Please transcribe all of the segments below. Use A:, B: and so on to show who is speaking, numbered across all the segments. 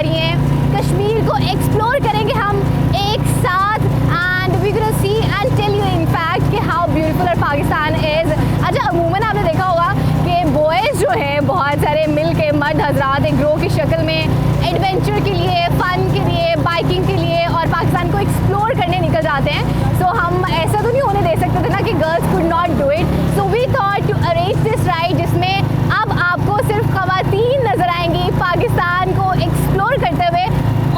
A: रही हैं। कश्मीर को एक्सप्लोर करेंगे हम एक साथ and we gonna see and tell you in fact कि how beautiful our Pakistan is. अच्छा, अमूमन आपने देखा होगा कि बॉयज़ जो हैं बहुत सारे मिल के मर्द हजरात एक ग्रोह की शक्ल में एडवेंचर के लिए, फ़न के लिए, बाइकिंग के लिए और पाकिस्तान को एक्सप्लोर करने निकल जाते हैं। सो हम ऐसा तो नहीं होने दे सकते थे ना कि girls could not do it. So we thought to arrange this ride जिसमें अब आपको सिर्फ ख़वातीन नज़र आएंगी पाकिस्तान को एक्सप्लोर करते हुए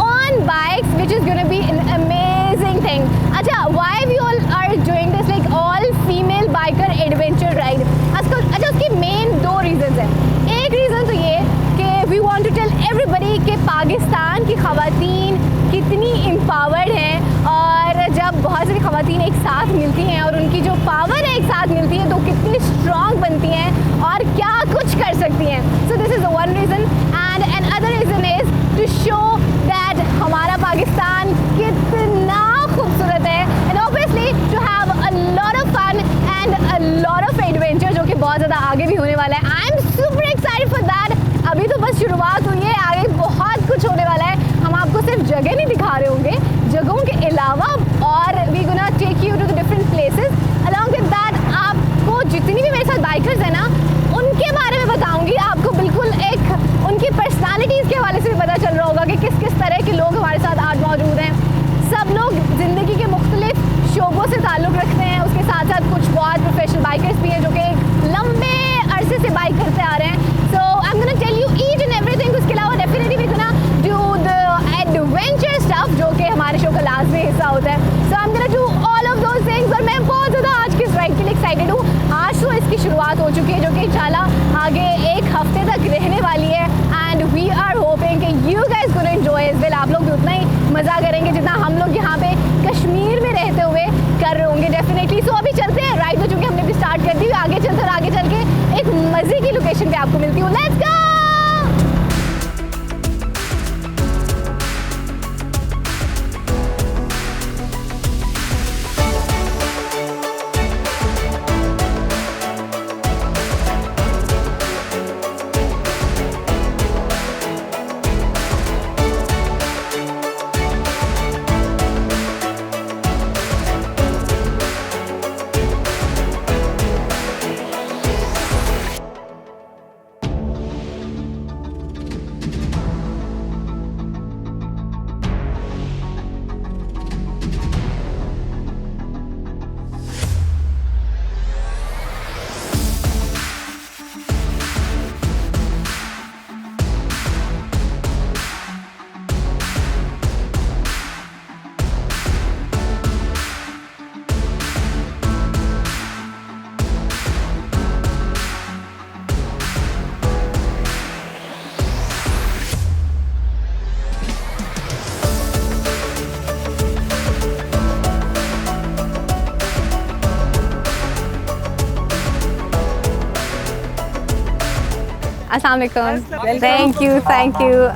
A: on bikes, which is gonna be an amazing thing. अच्छा, why we all are doing this like all female biker adventure ride? अच्छा, उसकी मेन 2 रीज़न्स हैं। एक रीज़न तो ये कि we want to tell everybody कि पाकिस्तान की ख़वातीन कितनी एम्पावर्ड हैं और जब बहुत सारी ख़वातीन एक साथ मिलती हैं और उनकी जो पावर है एक साथ मिलती है तो कितनी स्ट्रॉन्ग बनती हैं और क्या कुछ कर सकती हैं। So this is one reason and another reason is to show that हमारा पाकिस्तान कितना खूबसूरत है and obviously to have a lot of fun and a lot of adventure जो कि बहुत ज़्यादा आगे भी होने वाला है। I am super excited for that. अभी तो बस शुरुआत हुई है, आगे बहुत कुछ होने वाला है। हम आपको सिर्फ जगह नहीं दिखा रहे होंगे, जगहों के अलावा और we gonna take you to the different places. Along with that आपको जितनी भी मेरे साथ बाइकर्स हैं ना उनके बारे में बताऊंगी। आपको बिल्कुल एक उनकी पर्सनालिटीज़ के हवाले से भी पता चल रहा होगा कि किस किस तरह के लोग हमारे साथ आज मौजूद हैं। सब लोग ज़िंदगी के मुख्तलिफ शोबों से ताल्लुक़ रखते हैं, उसके साथ साथ कुछ बहुत प्रोफेशनल बाइकर्स भी हैं जो कि लंबे अरसे से बाइक करते आ रहे हैं। So I am gonna tell you each and everything. उसके अलावा definitely we gonna do the adventure stuff जो कि हमारे शो का लाजमी हिस्सा होता है। So I am gonna do all of those things और मैं बहुत ज़्यादा आज की इस राइड के लिए एक्साइटेड हूँ। आज तो इसकी शुरुआत हो चुकी है जो कि इंशाल्लाह आगे एक हफ्ते तक रहने वाली है एंड वी आर होपिंग कि you guys gonna enjoy as well. आप लोग भी उतना ही मज़ा करेंगे जितना हम लोग यहाँ पे कश्मीर में रहते हुए कर रहे होंगे डेफिनेटली। सो अभी चलते हैं, राइड हो चुकी है, हमने भी स्टार्ट कर दी। आगे चलते और आगे चल के एक मज़े की लोकेशन पे आपको मिलती हूँ। लेट्स गो। अस्सलाम वालेकुम। Thank you.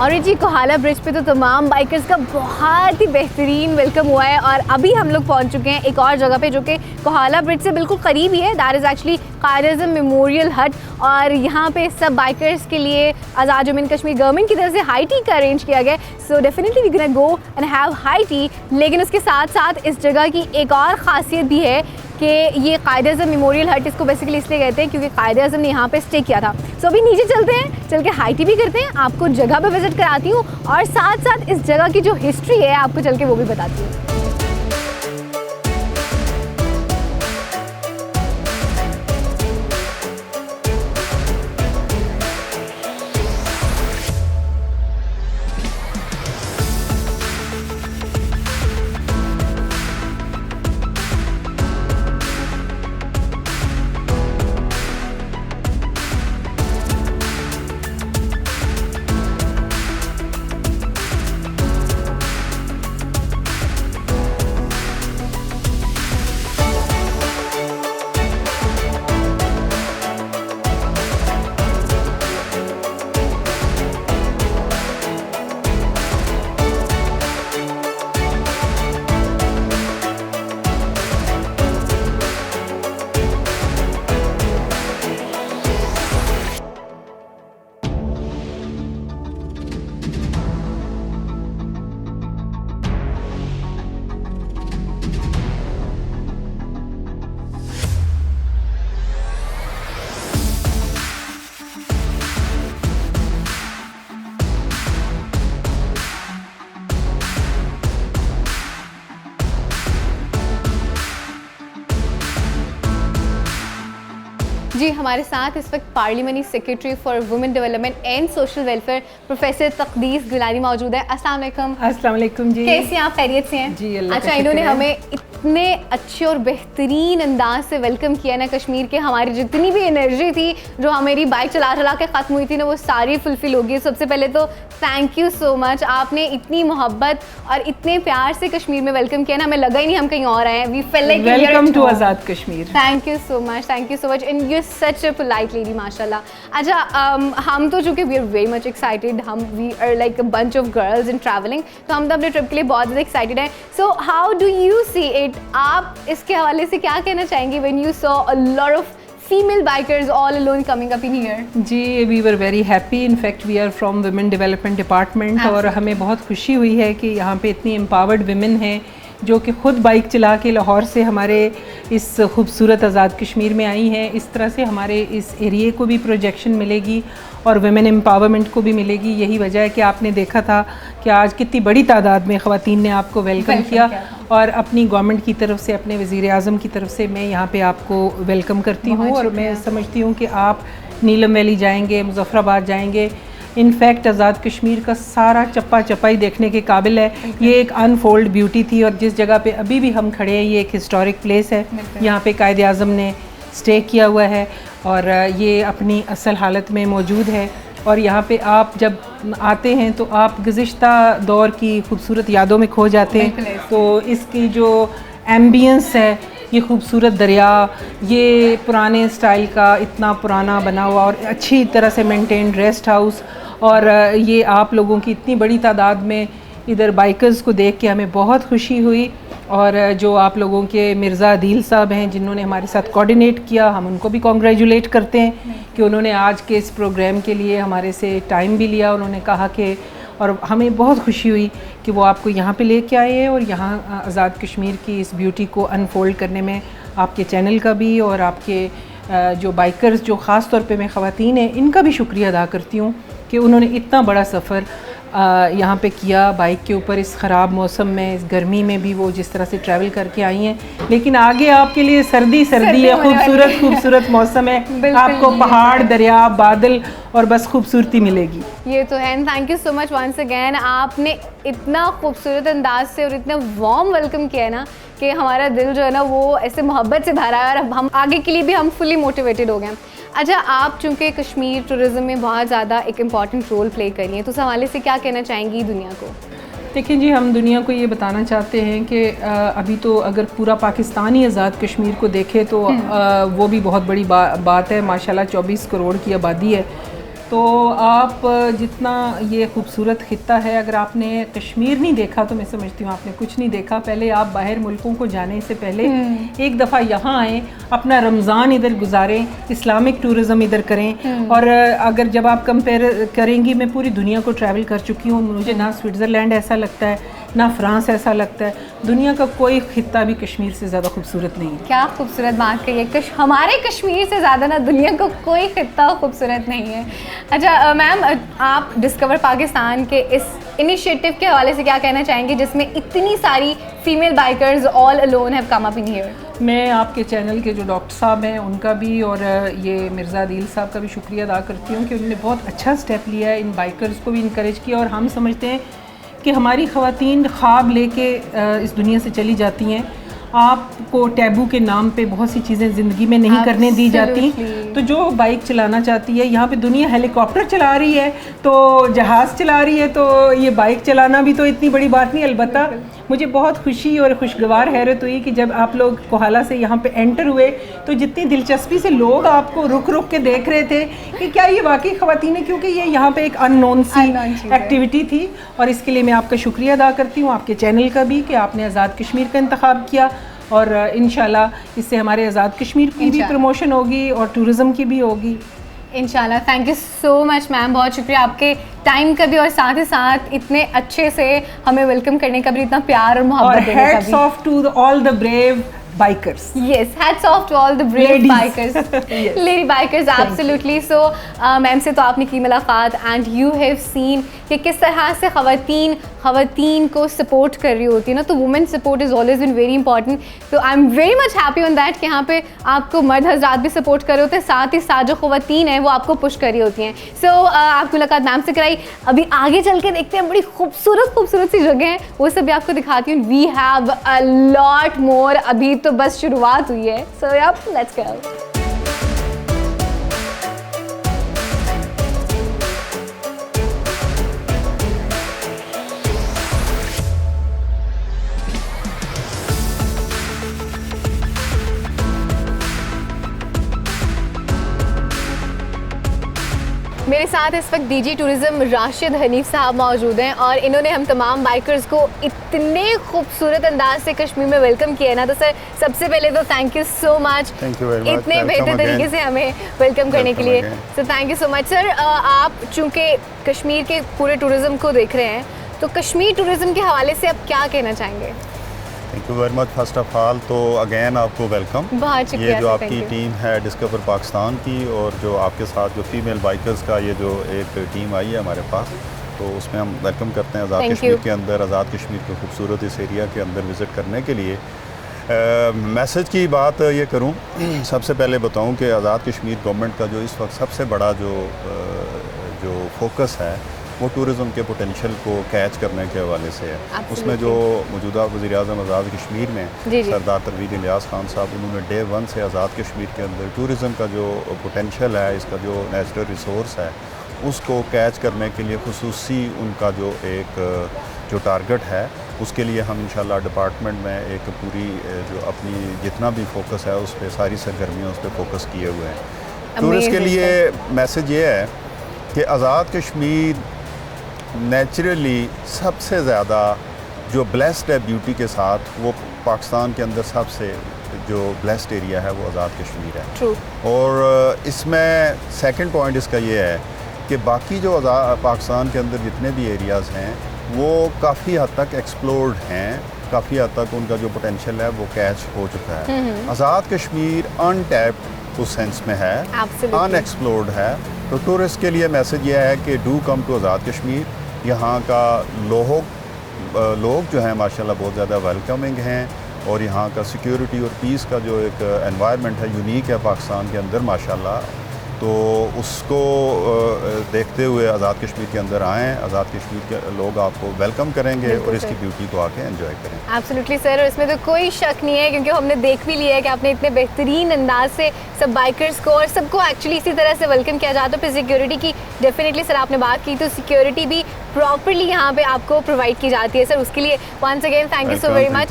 A: और जी कोहाला ब्रिज पे तो तमाम बाइकर्स का बहुत ही बेहतरीन वेलकम हुआ है और अभी हम लोग पहुंच चुके हैं एक और जगह पे जो कि कोहाला ब्रिज से बिल्कुल करीब ही है। That is actually Quaid e Azam memorial hut और यहाँ पे सब बाइकर्स के लिए आज़ाद जम्मू एंड कश्मीर गवर्नमेंट की तरफ से हाई टी का अरेंज किया गया। So definitely we gonna go and have high tea. लेकिन उसके साथ साथ इस जगह की एक और ख़ासियत भी है कि ये कायद-ए-आज़म मेमोरियल हट इसको बेसिकली इसलिए कहते हैं क्योंकि कायद-ए-आज़म ने यहाँ पे स्टे किया था। सो अभी नीचे चलते हैं, चल के हाई टी भी करते हैं, आपको जगह पे विज़िट कराती हूँ और साथ साथ इस जगह की जो हिस्ट्री है आपको चल के वो भी बताती हूँ। जी, हमारे साथ इस वक्त parliamentary secretary for women development and social welfare professor Taqdees Gilani मौजूद है। अस्सलाम वालेकुम।
B: अस्सलाम वालेकुम जी।
A: कैसे हैं आप? खैरियत से हैं?
B: जी, अल्लाह
A: अच्छा, इन्होंने हमें इतने अच्छे और बेहतरीन अंदाज से वेलकम किया ना कश्मीर के। हमारी जितनी भी एनर्जी थी जो हमारी बाइक चला चला के ख़त्म हुई थी ना, वो सारी फुलफिल होगी। सबसे पहले तो थैंक यू सो मच, आपने इतनी मोहब्बत और इतने प्यार से कश्मीर में वेलकम किया ना, हमें लगा ही नहीं हम कहीं और आए हैं। We felt like
B: welcome to Azad Kashmir.
A: Thank you so much and you such a polite lady माशाल्लाह। अच्छा, हम तो चूँकि we are very much excited, we are like a bunch of girls in travelling, तो हम तो अपने ट्रिप के लिए बहुत ज़्यादा एक्साइटेड हैं। So how do you see it? आप इसके हवाले से क्या कहना चाहेंगी when you saw a lot of female bikers all alone coming up in here?
B: जी, we were very happy. In fact we are from women development department और हमें बहुत खुशी हुई है कि यहाँ पे इतनी एम्पावर्ड वुमेन हैं जो कि ख़ुद बाइक चला के लाहौर से हमारे इस खूबसूरत आज़ाद कश्मीर में आई हैं। इस तरह से हमारे इस एरिए को भी प्रोजेक्शन मिलेगी और वुमेन एम्पावरमेंट को भी मिलेगी। यही वजह है कि आपने देखा था कि आज कितनी बड़ी तादाद में ख़वातीन ने आपको वेलकम किया और अपनी गवर्नमेंट की तरफ से, अपने वज़ीर आज़म की तरफ से मैं यहाँ पे आपको वेलकम करती हूँ। और मैं समझती हूँ कि आप नीलम वैली जाएंगे, मुज़फ़्फ़राबाद जाएंगे, इनफैक्ट आज़ाद कश्मीर का सारा चप्पा चप्पा ही देखने के काबिल है। ये एक अनफोल्ड ब्यूटी थी और जिस जगह पे अभी भी हम खड़े हैं ये एक हिस्टोरिक प्लेस है। यहाँ पे कायदे आज़म ने स्टे किया हुआ है और ये अपनी असल हालत में मौजूद है। और यहाँ पे आप जब आते हैं तो आप गुज़िश्ता दौर की खूबसूरत यादों में खो जाते हैं। तो इसकी जो एम्बियंस है, ये खूबसूरत दरिया, ये पुराने स्टाइल का इतना पुराना बना हुआ और अच्छी तरह से मेंटेन्ड रेस्ट हाउस, और ये आप लोगों की इतनी बड़ी तादाद में इधर बाइकर्स को देख के हमें बहुत खुशी हुई। और जो आप लोगों के मिर्ज़ा अदील साहब हैं जिन्होंने हमारे साथ कोऑर्डिनेट किया, हम उनको भी कॉन्ग्रेचुलेट करते हैं कि उन्होंने आज के इस प्रोग्राम के लिए हमारे से टाइम भी लिया। उन्होंने कहा कि, और हमें बहुत खुशी हुई कि वो आपको यहाँ पे लेके आए हैं और यहाँ आज़ाद कश्मीर की इस ब्यूटी को अनफोल्ड करने में आपके चैनल का भी और आपके जो बाइकर्स जो ख़ास तौर पे मैं ख़वातीन हैं इनका भी शुक्रिया अदा करती हूँ कि उन्होंने इतना बड़ा सफ़र यहाँ पे किया बाइक के ऊपर, इस ख़राब मौसम में, इस गर्मी में भी वो जिस तरह से ट्रैवल करके आई हैं। लेकिन आगे आपके लिए सर्दी है, खूबसूरत मौसम है, आपको पहाड़, दरिया, बादल और बस खूबसूरती मिलेगी।
A: ये तो है। Thank you so much once again. आपने इतना खूबसूरत अंदाज से और इतना वार्म वेलकम किया है ना कि हमारा दिल जो है ना वो ऐसे मोहब्बत से भरा है और हम आगे के लिए भी हम फुली मोटिवेटेड हो गए। अच्छा, आप चूँकि कश्मीर टूरिज़्म में बहुत ज़्यादा एक इम्पॉर्टेंट रोल प्ले कर रही हैं, तो उस हवाले से क्या कहना चाहेंगी दुनिया को?
B: देखिए जी, हम दुनिया को ये बताना चाहते हैं कि अभी तो अगर पूरा पाकिस्तान ही आज़ाद कश्मीर को देखे तो वो भी बहुत बड़ी बात है। माशाल्लाह 24 करोड़ की आबादी है। तो आप जितना ये खूबसूरत खित्ता है, अगर आपने कश्मीर नहीं देखा तो मैं समझती हूँ आपने कुछ नहीं देखा। पहले आप बाहर मुल्कों को जाने से पहले एक दफ़ा यहाँ आएँ, अपना रमज़ान इधर गुजारें, इस्लामिक टूरिज़म इधर करें। और अगर जब आप कंपेयर करेंगी, मैं पूरी दुनिया को ट्रैवल कर चुकी हूँ, मुझे ना स्विट्ज़रलैंड ऐसा लगता है ना फ्रांस ऐसा लगता है, दुनिया का कोई खित्ता भी कश्मीर से ज़्यादा खूबसूरत नहीं है।
A: क्या खूबसूरत बात कही है। हमारे कश्मीर से ज़्यादा ना दुनिया का कोई खित्ता खूबसूरत नहीं है। अच्छा मैम, आप डिस्कवर पाकिस्तान के इस इनिशिएटिव के हवाले से क्या कहना चाहेंगे जिसमें इतनी सारी female bikers all alone have come up in here?
B: मैं आपके चैनल के जो डॉक्टर साहब हैं उनका भी और ये मिर्ज़ा अदील साहब का भी शुक्रिया अदा करती हूँ कि उन्होंने बहुत अच्छा स्टेप लिया है, इन बाइकर्स को भी इनकरेज किया। और हम समझते हैं कि हमारी ख़वातीन ख्वाब लेके इस दुनिया से चली जाती हैं। आपको टैबू के नाम पे बहुत सी चीज़ें ज़िंदगी में नहीं करने दी जाती। तो जो बाइक चलाना चाहती है, यहाँ पे दुनिया हेलीकॉप्टर चला रही है तो जहाज़ चला रही है, तो ये बाइक चलाना भी तो इतनी बड़ी बात नहीं। अलबत्ता मुझे बहुत खुशी और खुशगवार हैरत हुई कि जब आप लोग कोहाला से यहाँ पे एंटर हुए तो जितनी दिलचस्पी से लोग आपको रुक रुक के देख रहे थे कि क्या ये वाकई ख़वातीन है, क्योंकि ये यहाँ पे एक अननोन सी एक्टिविटी थी। और इसके लिए मैं आपका शुक्रिया अदा करती हूँ, आपके चैनल का भी, कि आपने आज़ाद कश्मीर का इंतखाब किया। और इंशाल्लाह इससे हमारे आज़ाद कश्मीर की भी प्रमोशन होगी और टूरिज़म की भी होगी
A: इंशाल्लाह। Thank you so much ma'am, बहुत शुक्रिया आपके टाइम का भी और साथ ही साथ इतने अच्छे से हमें वेलकम करने का भी, इतना प्यार और मोहब्बत देने का भी।
B: Hats off to all the brave bikers.
A: Yes, hats off to all the brave
B: Ladies.
A: bikers.
B: Yes.
A: Lady bikers,
B: Thank
A: absolutely. So, ma'am से तो आपने की मुलाकात and you have seen कि किस तरह से ख़वातीन को सपोर्ट कर रही होती है ना, तो women support is always been very important. तो I am very much happy on that कि यहाँ पे आपको मर्द हजरात भी सपोर्ट कर रहे होते हैं, साथ ही साथ जो ख़वातीन हैं वो आपको पुश कर रही होती हैं. सो आपकी मुलाकात मैम से कराई. अभी आगे चल के देखते हैं, बड़ी खूबसूरत सी जगह हैं, वो सब भी आपको दिखाती हूँ. We have a lot more. अभी तो बस शुरुआत हुई है. So yup, let's go. मेरे साथ इस वक्त डीजी टूरिज़्म राशिद हनीफ साहब मौजूद हैं और इन्होंने हम तमाम बाइकर्स को इतने खूबसूरत अंदाज से कश्मीर में वेलकम किया है ना. तो सर, सबसे पहले तो थैंक यू सो मच इतने बेहतर तरीके से हमें वेलकम करने के लिए. सो thank you so much sir. आप चूँकि कश्मीर के पूरे टूरिज़्म को देख रहे हैं, तो कश्मीर टूरिज़्म के हवाले से आप क्या कहना चाहेंगे?
C: Thank you very much. First of all तो अगेन आपको वेलकम.
A: बहुत शुक्रिया.
C: ये जो आपकी टीम है डिस्कवर पाकिस्तान की, और जो आपके साथ जो फीमेल बाइकर्स का ये जो एक टीम आई है हमारे पास, तो उसमें हम वेलकम करते हैं आज़ाद कश्मीर के अंदर, आज़ाद कश्मीर के खूबसूरत इस एरिया के अंदर विज़िट करने के लिए. मैसेज की बात ये करूँ, सबसे पहले बताऊँ कि आज़ाद कश्मीर गवर्नमेंट का जो इस वक्त सबसे बड़ा जो फोकस है वो टूरिज़म के पोटेंशियल को कैच करने के हवाले से है. उसमें जो मौजूदा वज़ीर आज़म आज़ाद कश्मीर में सरदार परवीन इलियास खान साहब, उन्होंने डे 1 से आज़ाद कश्मीर के अंदर टूरिज़म का जो पोटेंशियल है, इसका जो नेचुरल रिसोर्स है, उसको कैच करने के लिए खुसूसी उनका जो टारगेट है, उसके लिए हम इंशाल्लाह डिपार्टमेंट में एक पूरी जो अपनी जितना भी फोकस है उस पर सारी सरगर्मियाँ उस पर फोकस किए हुए हैं. टूरिस्ट के लिए मैसेज ये है कि आज़ाद कश्मीर नेचुरली सबसे ज़्यादा जो ब्लेस्ड है ब्यूटी के साथ, वो पाकिस्तान के अंदर सबसे जो ब्लेस्ड एरिया है वो आज़ाद कश्मीर है.
A: True.
C: और इसमें सेकंड पॉइंट इसका ये है कि बाकी जो पाकिस्तान के अंदर जितने भी एरियाज़ हैं वो काफ़ी हद तक एक्सप्लोर्ड हैं, काफ़ी हद तक उनका जो पोटेंशियल है वो कैच हो चुका है. आज़ाद कश्मीर अनटैप्ड उस सेंस में है, अनएक्सप्लोर्ड है. तो टूरिस्ट के लिए मैसेज ये है कि do come to Azad Kashmir. यहाँ का लोग जो हैं माशाल्लाह बहुत ज़्यादा वेलकमिंग हैं, और यहाँ का सिक्योरिटी और पीस का जो एक एनवायरनमेंट है यूनिक है पाकिस्तान के अंदर माशाल्लाह. तो उसको देखते हुए आज़ाद कश्मीर के अंदर आएँ. आज़ाद कश्मीर के लोग आपको वेलकम करेंगे और इसकी ब्यूटी को आके एंजॉय करें.
A: एब्सोल्युटली सर, और इसमें तो कोई शक नहीं है, क्योंकि हमने देख भी लिया है कि आपने इतने बेहतरीन अंदाज से सब बाइकर्स को और सबको एक्चुअली इसी तरह से वेलकम किया जाता है. फिर सिक्योरिटी की डेफिनेटली सर आपने बात की, तो सिक्योरिटी भी प्रॉपरली यहाँ पे आपको प्रोवाइड की जाती है. सर उसके लिए once again thank you so very much.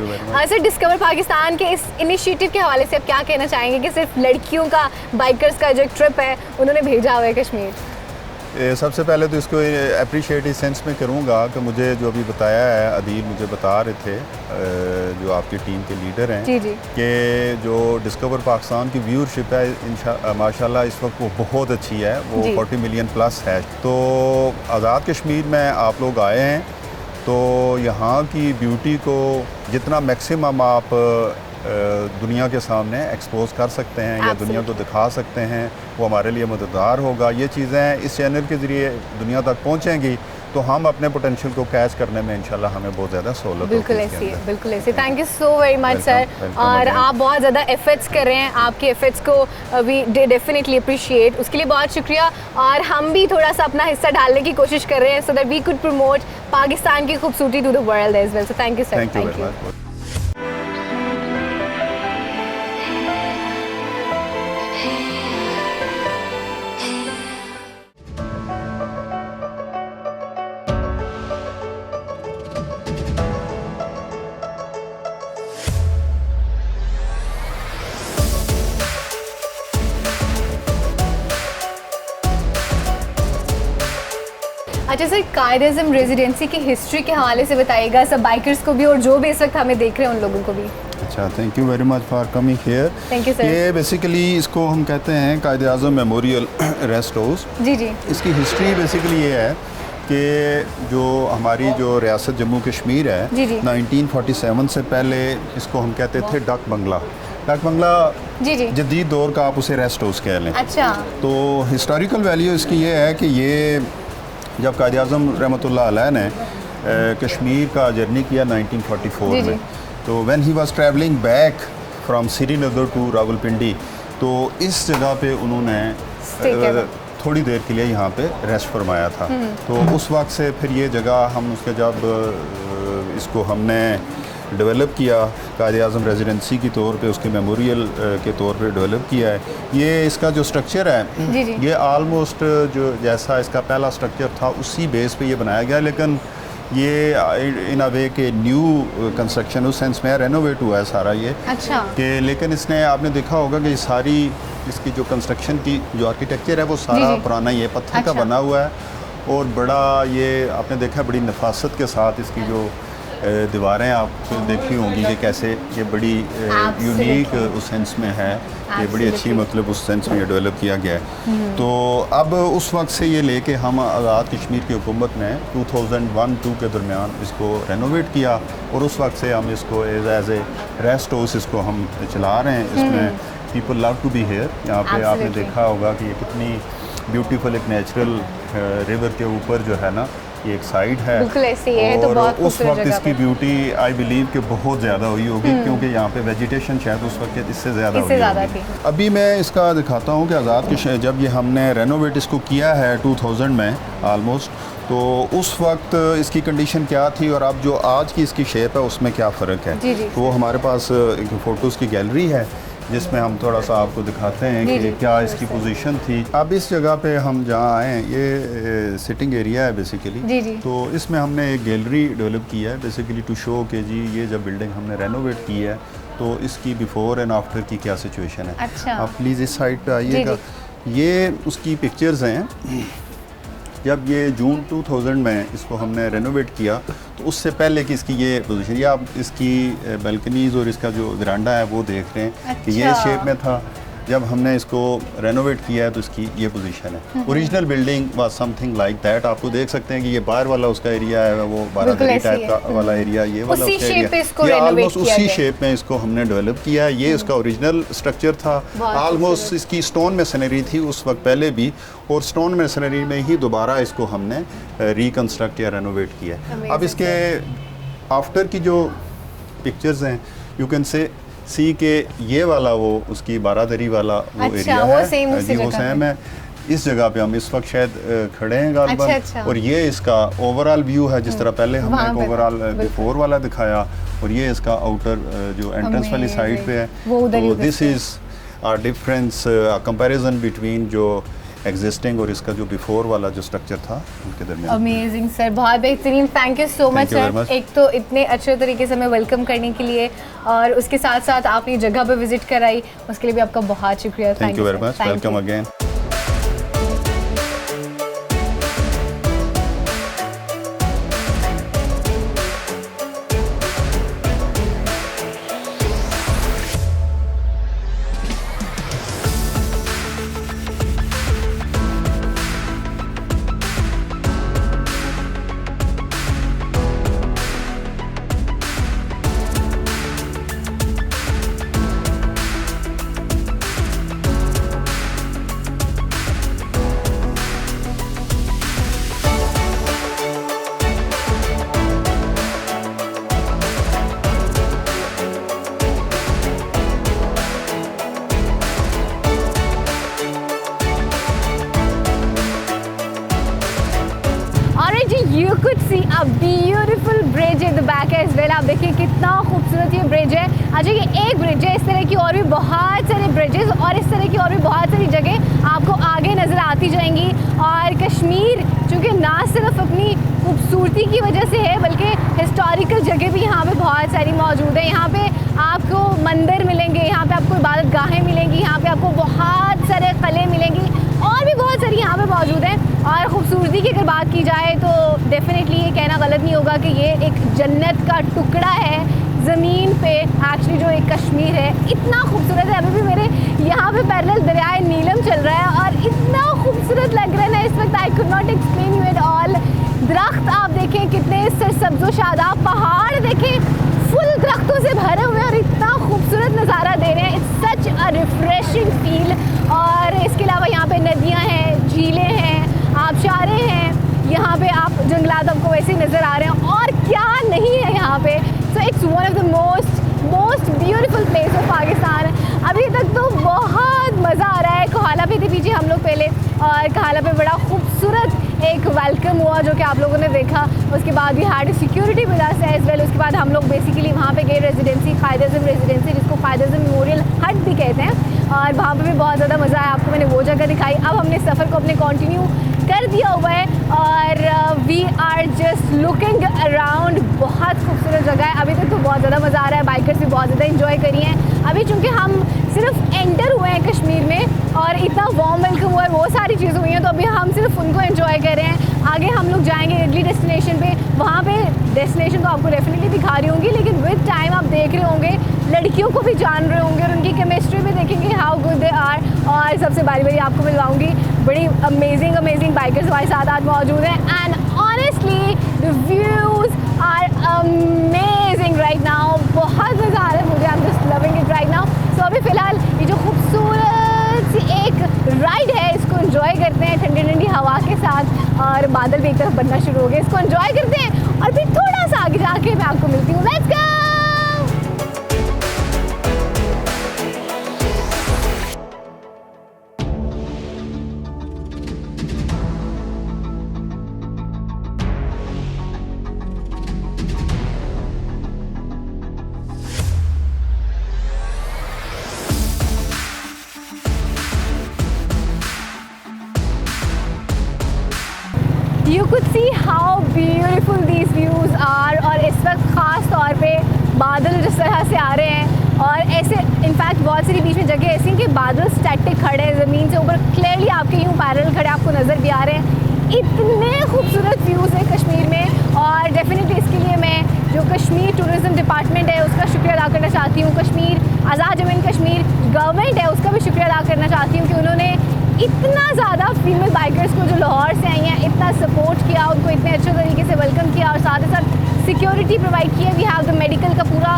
A: Sir, discover Pakistan के इस इनिशिएटिव के हवाले से आप क्या कहना चाहेंगे कि सिर्फ लड़कियों का बाइकर्स का जो ट्रिप है उन्होंने भेजा हुआ है कश्मीर?
C: सबसे पहले तो इसको अप्रिशिएट इस सेंस में करूँगा कि मुझे जो अभी बताया है अदील, मुझे बता रहे थे जो आपकी टीम के लीडर हैं कि जो डिस्कवर पाकिस्तान की व्यूअरशिप है माशाल्लाह इस वक्त वो बहुत अच्छी है, वो 40 मिलियन प्लस है. तो आज़ाद कश्मीर में आप लोग आए हैं, तो यहाँ की ब्यूटी को जितना मैक्सिमम आप दुनिया के सामने एक्सपोज कर सकते हैं या दुनिया को दिखा सकते हैं, वो हमारे लिए मददगार होगा. ये चीज़ें इस चैनल के ज़रिए दुनिया तक पहुँचेंगी, तो हम अपने पोटेंशियल को कैच करने में इंशाल्लाह हमें बहुत ज़्यादा सहूलत होगी.
A: बिल्कुल ऐसे. Thank you so very much sir. और आप बहुत ज़्यादा एफर्ट्स कर रहे हैं, आपके एफर्ट्स को वी डेफिनेटली अप्रिशिएट. उसके लिए बहुत शुक्रिया. और हम भी थोड़ा सा अपना हिस्सा डालने की कोशिश कर रहे हैं so that we could promote Pakistan की खूबसूरती to the world as well. So thank you sir.
C: Thank you.
A: अच्छा सर, कायद-ए-आज़म रेजिडेंसी की हिस्ट्री के हवाले से बताइएगा सब बाइकर्स को भी और जो भी इस वक्त हमें देख रहे हैं उन लोगों को भी.
C: अच्छा, thank you very much for coming here.
A: Thank you sir.
C: ये बेसिकली इसको हम कहते हैं कायद-ए-आज़म मेमोरियल रेस्ट हाउस.
A: जी.
C: इसकी हिस्ट्री बेसिकली ये है कि जो हमारी जो रियासत जम्मू कश्मीर है,
A: जी जी।
C: 1947 से पहले इसको हम कहते थे डक बंगला। डक बंगला
A: जी जी।
C: जदीद दौर का आप उसे रेस्ट हाउस कह लें।
A: अच्छा।
C: तो हिस्टोरिकल वैल्यू इसकी ये है कि ये जब कायद आज़म रहमतुल्लाह अलैह ने कश्मीर का जर्नी किया 1944
A: जी जी।
C: में, तो when he was travelling back from Srinagar to Rawalpindi, तो इस जगह पे उन्होंने थोड़ी देर के लिए यहाँ पे रेस्ट फरमाया था। तो उस वक्त से फिर ये जगह हम उसके जब इसको हमने डेवलप किया कायद आज़म रेजिडेंसी के तौर पे, उसके मेमोरियल के तौर पे डेवलप किया है। ये इसका जो स्ट्रक्चर है
A: जी जी।
C: ये आलमोस्ट जो जैसा इसका पहला स्ट्रक्चर था उसी बेस पे ये बनाया गया, लेकिन ये इन अ वे के न्यू कंस्ट्रक्शन उस सेंस में रेनोवेट हुआ है सारा ये।
A: अच्छा।
C: कि लेकिन इसने आपने देखा होगा कि सारी इसकी जो कंस्ट्रक्शन की जो आर्किटेक्चर है वो सारा पुराना ही है, पत्थर का बना हुआ है। और बड़ा ये आपने देखा बड़ी नफासत के साथ इसकी जो दीवारें आप देखी होंगी कि कैसे ये बड़ी यूनिक उस सेंस में है, ये बड़ी अच्छी मतलब उस सेंस में ये डेवलप किया गया है। तो अब उस वक्त से ये लेके हम आज़ाद कश्मीर की हुकूमत ने 2001-2 के दरमियान इसको रेनोवेट किया और उस वक्त से हम इसको एज ए रेस्ट हाउस इसको हम चला रहे हैं। इसमें people love to be here. यहाँ पे आपने देखा होगा कि ये कितनी ब्यूटीफुल एक नेचुरल रिवर के ऊपर जो है ना ये एक साइड है,
A: बिल्कुल ऐसी है। तो बहुत
C: उस वक्त इसकी ब्यूटी आई बिलीव कि बहुत ज़्यादा हुई होगी, क्योंकि यहाँ पे वेजिटेशन शायद उस वक्त इससे ज़्यादा
A: थी।
C: अभी मैं इसका दिखाता हूँ कि आज़ाद की जब ये हमने रेनोवेट इसको किया है 2000 में ऑलमोस्ट, तो उस वक्त इसकी कंडीशन क्या थी और अब जो आज की इसकी शेप है उसमें क्या फ़र्क है। तो वो हमारे पास एक फ़ोटोज़ की गैलरी है जिसमें हम थोड़ा सा आपको दिखाते हैं कि क्या इसकी पोजीशन थी। अब इस जगह पे हम जहाँ आए हैं ये सिटिंग एरिया है बेसिकली। तो इसमें हमने एक गैलरी डेवलप किया है बेसिकली टू शो कि जी ये जब बिल्डिंग हमने रेनोवेट की है तो इसकी बिफ़ोर एंड आफ्टर की क्या सिचुएशन है।
A: अच्छा।
C: आप प्लीज़ इस साइड पे आइएगा। ये उसकी पिक्चर्स हैं। जब ये जून 2000 में इसको हमने रेनोवेट किया तो उससे पहले कि इसकी ये पोजीशन, ये आप इसकी बालकनीज़ और इसका जो वरांडा है वो देख रहे हैं कि ये शेप में था। जब हमने इसको रेनोवेट किया है तो इसकी ये पोजीशन है। Original building was something like that. आपको देख सकते हैं कि ये बाहर वाला उसका एरिया है, वो 12 टाइप का वाला एरिया, ये वाला उसका एरिया, ये ऑलमोस्ट उसी शेप में इसको हमने डेवलप किया है। ये उसका ओरिजिनल स्ट्रक्चर था। ऑलमोस्ट इसकी स्टोन मेसनरी थी उस वक्त पहले भी, और स्टोन मेसनरी में ही दोबारा इसको हमने रिकन्स्ट्रक्ट या रेनोवेट किया। अब इसके आफ्टर की जो पिक्चर्स हैं यू कैन सी के ये वाला वो उसकी बारादरी वाला वो एरिया है, वो सेम है। इस जगह पे हम इस वक्त शायद खड़े हैं गालिबन। और ये इसका ओवरऑल व्यू है, जिस तरह पहले हमने एक ओवरऑल बिफोर वाला दिखाया, और ये इसका आउटर जो एंट्रेंस वाली साइड पे है। तो this is a difference comparison between जो एग्जिस्टिंग और इसका जो बिफोर वाला जो स्ट्रक्चर था उनके दरमियान।
A: अमेजिंग सर, बहुत बेहतरीन। Thank you so much sir, एक तो इतने अच्छे तरीके से हमें वेलकम करने के लिए, और उसके साथ साथ आपने जगह पे विजिट कराई, उसके लिए भी आपका बहुत शुक्रिया।
C: Thank you very much, welcome again.
A: You could see a beautiful bridge in the back as well। आप देखिए कितना खूबसूरत ये ब्रिज है। अच्छा, ये एक ब्रिज है, इस तरह की और भी बहुत सारे ब्रिजेस और इस तरह की और भी बहुत सारी जगह आपको आगे नज़र आती जाएंगी। और कश्मीर चूँकि ना सिर्फ अपनी खूबसूरती की वजह से है, बल्कि हिस्टोरिकल जगह भी यहाँ पे बहुत सारी मौजूद है। यहाँ पे आपको मंदिर मिलेंगे, यहाँ पे आपको इबादत गाहें मिलेंगी, यहाँ पे आपको बहुत सारे कले मिलेंगी और भी बहुत सारी यहाँ पे मौजूद हैं। और ख़ूबसूरती की अगर बात की जाए तो डेफिनेटली ये कहना गलत नहीं होगा कि ये एक जन्नत का टुकड़ा है ज़मीन पे। एक्चुअली जो एक कश्मीर है इतना खूबसूरत है। अभी भी मेरे यहाँ पे पैरेलल दरियाए नीलम चल रहा है और इतना खूबसूरत लग रहा है ना इस वक्त। I could not explain you it all. Refreshing feel. और इसके अलावा यहाँ पे नदियाँ हैं, झीलें हैं, आबशारें हैं, यहाँ पे आप जंगलात आपको वैसे ही नज़र आ रहे हैं और क्या नहीं है यहाँ पे। So it's one of the most beautiful place of Pakistan. अभी तक तो बहुत मज़ा आ रहा है। कोहाला पे थे पीछे हम लोग पहले, और कोहाला पे बड़ा खूबसूरत एक वेलकम हुआ जो कि आप लोगों ने देखा। उसके बाद we had security with us as well. उसके बाद हम लोग बेसिकली वहाँ पे गए रेजिडेंसी, कायद-ए-आज़म रेजिडेंसी, जिसको कायद-ए-आज़म मेमोरियल हट भी कहते हैं, और वहाँ पे भी बहुत ज़्यादा मज़ा आया। आपको मैंने वो जगह दिखाई। अब हमने सफ़र को अपने कंटिन्यू कर दिया हुआ है और we are just looking around. बहुत खूबसूरत जगह है। अभी तक तो बहुत ज़्यादा मज़ा आ रहा है। बाइकर्स भी बहुत ज़्यादा इंजॉय करी हैं। अभी चूँकि हम सिर्फ एंटर हुए हैं कश्मीर में और इतना वार्म वेलकम हुआ है, वो सारी चीज़ें हुई हैं, तो अभी हम सिर्फ उनको एंजॉय कर रहे हैं। आगे हम लोग जाएंगे अगली डेस्टिनेशन पे। वहाँ पे डेस्टिनेशन तो आपको डेफिनेटली दिखा रही होंगी, लेकिन विद टाइम आप देख रहे होंगे, लड़कियों को भी जान रहे होंगे और उनकी केमिस्ट्री भी देखेंगे, हाउ गुड दे आर। और सबसे बारी बारी आपको मिलवाऊंगी बड़ी अमेजिंग बाइकर्स हमारे साथ आज मौजूद हैं। And honestly the views are amazing right now. बहुत मज़ा आ रहा है मुझे। I am just loving it right now. So अभी फ़िलहाल ये जो खूबसूरत सी एक राइड है, इसको एंजॉय करते हैं ठंडी ठंडी हवा के साथ, और बादल भी एक तरफ बनना शुरू हो गए। इसको एंजॉय करते हैं और फिर थोड़ा सा आगे जाके मैं आपको मिलती हूँ। Let's go. You could see how beautiful these views are। और इस वक्त ख़ास तौर पे बादल जिस तरह से आ रहे हैं, और ऐसे इनफैक्ट बहुत सारी बीच में जगह ऐसी हैं कि बादल स्टैटिक खड़े हैं, ज़मीन से ऊपर क्लियरली आपके यूँ पैरेलल खड़े आपको नज़र भी आ रहे हैं। इतने खूबसूरत व्यूज़ हैं कश्मीर में, और डेफिनेटली इसके लिए मैं जो कश्मीर टूरिज़म डिपार्टमेंट है उसका शुक्रिया अदा करना चाहती हूँ। कश्मीर आज़ाद जम्मू कश्मीर गवर्नमेंट है उसका भी शुक्रिया अदा करना चाहती हूँ कि उन्होंने इतना ज़्यादा फीमेल बाइकर्स को जो लाहौर से आई हैं इतना सपोर्ट किया, उनको इतने अच्छे तरीके से वेलकम किया, और साथ ही साथ सिक्योरिटी प्रोवाइड किया। वी हैव द मेडिकल का पूरा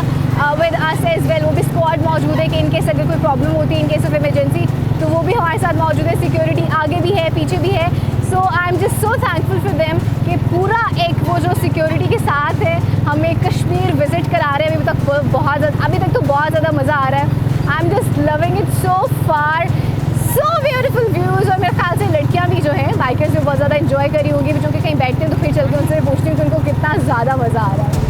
A: विद अस एज वेल। वो भी स्क्वाड मौजूद है कि इनकेस अगर कोई प्रॉब्लम होती है, इन केस ऑफ इमरजेंसी, तो वो भी हमारे साथ मौजूद है। सिक्योरिटी आगे भी है, पीछे भी है। So I am just so thankful for them कि पूरा एक वो जो सिक्योरिटी के साथ है हमें कश्मीर विज़िट करा रहे हैं। अभी तक तो बहुत ज़्यादा मज़ा आ रहा है। I am just loving it so far. So beautiful views. और मेरे ख्याल से लड़कियाँ भी जो हैं बाइकर्स भी बहुत ज़्यादा एंजॉय करी होगी, जो कि कहीं बैठते हैं तो फिर चल के उनसे पूछती हूँ कि उनको कितना ज़्यादा मज़ा आ रहा है।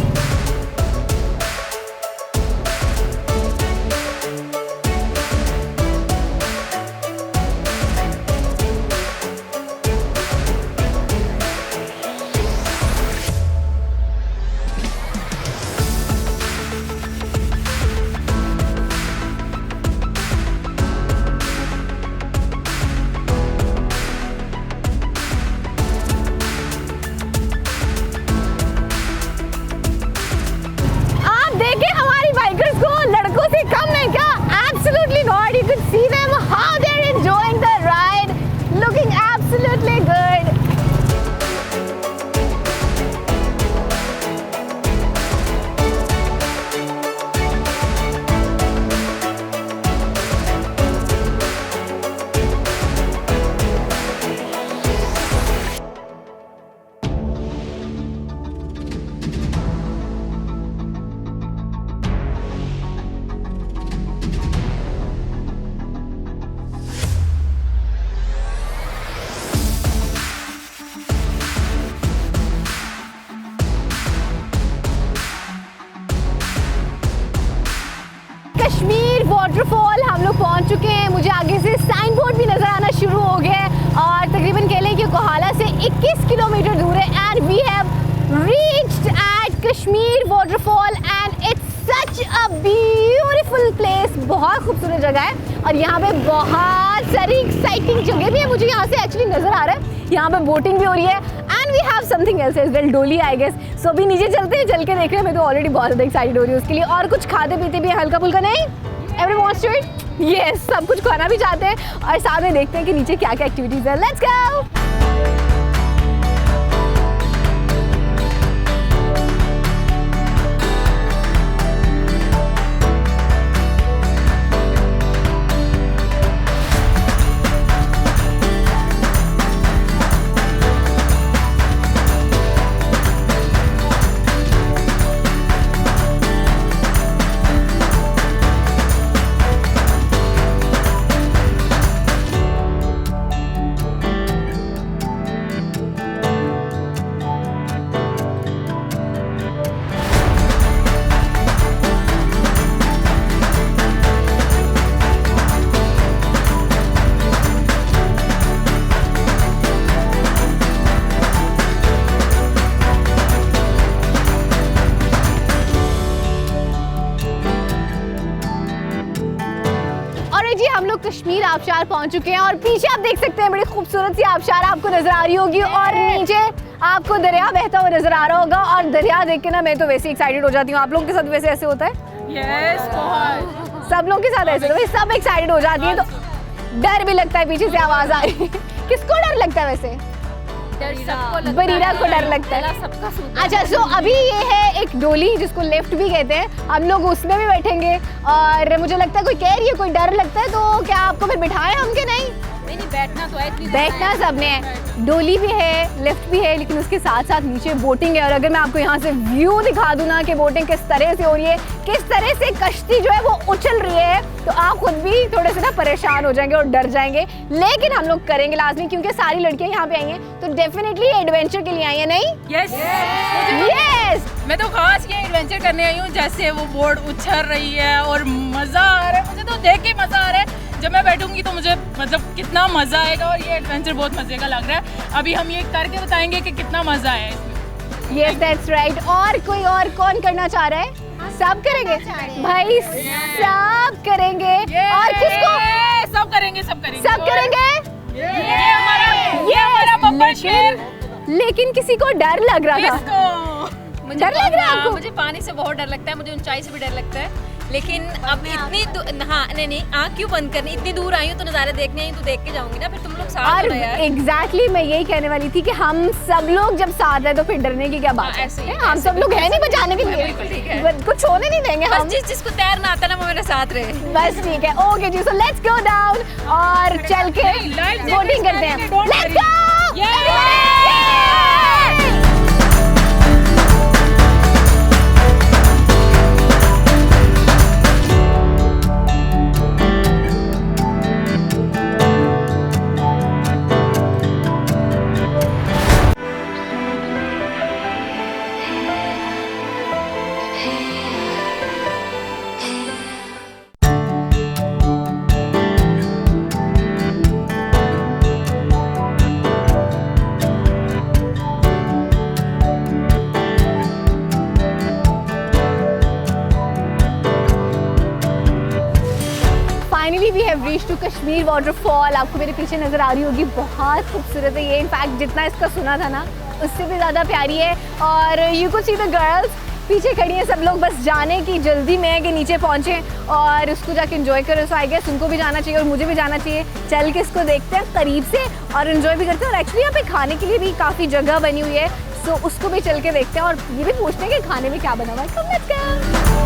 A: कश्मीर वाटरफॉल हम लोग पहुंच चुके हैं। मुझे आगे से साइन बोर्ड भी नज़र आना शुरू हो गया है, और तकरीबन कह लें कि कोहाला से 21 किलोमीटर दूर है। And we have reached at Kashmir waterfall and it's such a beautiful place. बहुत खूबसूरत जगह है और यहाँ पे बहुत सारी एक्साइटिंग जगह भी है। मुझे यहाँ से एक्चुअली नज़र आ रहा है, यहाँ पे बोटिंग भी हो रही है and we have something else as well, डोली आई गेस। सो अभी नीचे चलते हैं, चल के देख रहे हैं। मैं तो ऑलरेडी बहुत ज़्यादा एक्साइटेड हो रही हूँ उसके लिए। और कुछ खाते पीते भी हल्का फुल्का नहीं, everyone wants to it, yes, सब कुछ खाना भी चाहते हैं और साथ में देखते हैं कि नीचे क्या क्या एक्टिविटीज़ है। लेट्स गो। आबशार पहुंच चुके हैं और पीछे आप देख सकते हैं बड़ी खूबसूरत सी आबशार आपको नजर आ रही होगी और नीचे आपको दरिया बहता हुआ नजर आ रहा होगा। और दरिया देख के ना मैं तो वैसे एक्साइटेड हो जाती हूँ। आप लोगों के साथ वैसे ऐसे होता है?
D: यस, बहुत।
A: सब लोगों के साथ ऐसे तो सब एक्साइटेड हो जाती है, तो डर भी लगता है, पीछे से आवाज आ रही है। किसको डर लगता है वैसे? बरीरा को डर लगता है। अच्छा, सो अभी ये है एक डोली जिसको लिफ्ट भी कहते हैं, हम लोग उसमें भी बैठेंगे और मुझे लगता है कोई कह रही है कोई डर लगता है, तो क्या आपको फिर बिठाएं हम के नहीं?
D: बैठना तो है,
A: बैठना सबने है। डोली भी है, लिफ्ट भी है, लेकिन उसके साथ साथ नीचे बोटिंग है। और अगर मैं आपको यहाँ से व्यू दिखा दूँ ना कि बोटिंग किस तरह से हो रही है, किस तरह से कश्ती जो है वो उछल रही है, तो आप खुद भी थोड़े से ना परेशान हो जाएंगे और डर जाएंगे। लेकिन हम लोग करेंगे लाजमी, क्योंकि सारी लड़कियां यहाँ पे आई हैं तो डेफिनेटली एडवेंचर के लिए आई है, नहीं?
D: Yes,
A: yes.
D: मैं तो खास ये एडवेंचर करने आई हूँ। जैसे वो बोर्ड उछल रही है और मजा आ रहा है, मुझे तो देख के मजा आ रहा है। जब मैं बैठूंगी तो मुझे मतलब कितना मजा आएगा और ये एडवेंचर बहुत मजे का लग रहा है। अभी हम ये करके बताएंगे कि कितना मजा आया इसमें।
A: Yes, that's right. और कोई और कौन करना चाह रहा है? सब करेंगे भाई, सब करेंगे। और किसको?
D: सब करेंगे, सब करेंगे,
A: सब करेंगे।
D: ये हमारा बब्बर शेर।
A: लेकिन किसी को डर लग रहा था।
D: किसको?
A: डर लग रहा है आपको?
E: मुझे पानी से बहुत डर लगता है, मुझे ऊंचाई से भी डर लगता है। लेकिन अब इतनी हाँ नहीं आँख क्यों बंद करनी, इतनी दूर आई हूँ तो नज़ारे देखने आई हूँ तो देख के जाऊंगी ना, फिर तुम लोग साथ हो यार।
A: एग्जैक्टली मैं यही कहने वाली थी कि हम सब लोग जब साथ है तो फिर डरने की क्या बात है? हम सब लोग हैं नहीं बचाने के लिए, कुछ होने नहीं देंगे हम।
E: जिसको तैरना आता ना वो मेरे साथ रहे।
A: बस ठीक है, ओके जी। सो लेट्स गो डाउन और चल के बोटिंग करते हैं। Let's go. Finally we have reached to Kashmir waterfall. आपको मेरे पीछे नज़र आ रही होगी, बहुत खूबसूरत है ये। इनफैक्ट जितना इसका सुना था ना उससे भी ज़्यादा प्यारी है। और you could see the girls पीछे खड़ी हैं, सब लोग बस जाने की जल्दी में है कि नीचे पहुँचें और उसको जाके एंजॉय करें। सो आई गेस उनको भी जाना चाहिए और मुझे भी जाना चाहिए। चल के इसको देखते हैं करीब से और एंजॉय भी करते हैं। और एक्चुअली यहाँ पे खाने के लिए भी काफ़ी जगह बनी हुई है, सो उसको भी चल के देखते हैं और ये भी पूछते हैं कि खाने में क्या बना हुआ है। Come let's go.